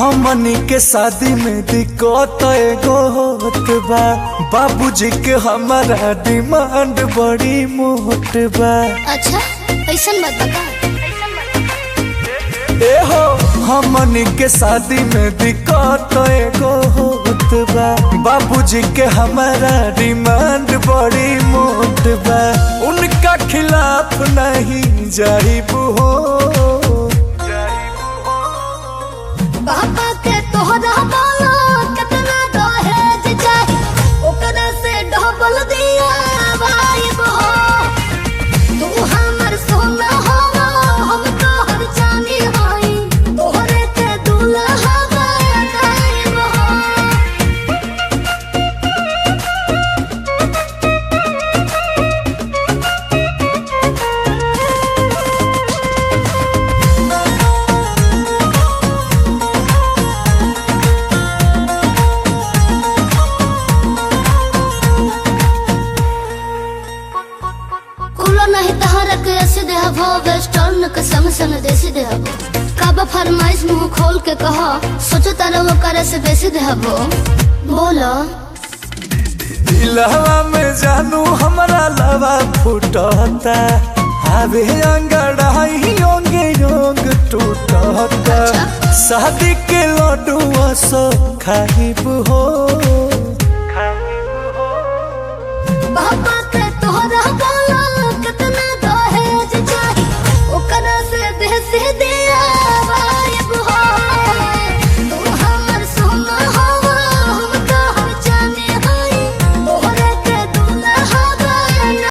हमनी के शादी में दिक्कत एगो होत बा। बाबूजी के हमारा डिमांड बड़ी मोट बा। अच्छा ऐसन बात बा। ए हो हमनी के शादी में दिक्कत एगो होत बा। बाबूजी के हमारा डिमांड बड़ी मोट बा। उनका खिलाफ नहीं जाइब हो। बाबा के तोहरा बाला कितना दहेज चाही, ओकरा से डबल दिया वाइब हो। तू हमर सोना हो, हम तोहर चांदी हई, तोहरे के दूल्हा बनाइब हो। कुलो नहीं तहरा के ऐसे देहबो, वेस्टर्न के संग संग देसी देहबो। काबा फरमाइश मुंह खोल के कहो, सोचो तारा वो करे से बेसी देहबो। बोलो दिलवा में जानू हमारा लवा फुटता। आवे अंगड़ाई योंगे योंग टूटता। शादी के लड्डू सो खाइब हो। बाबा के तोहरा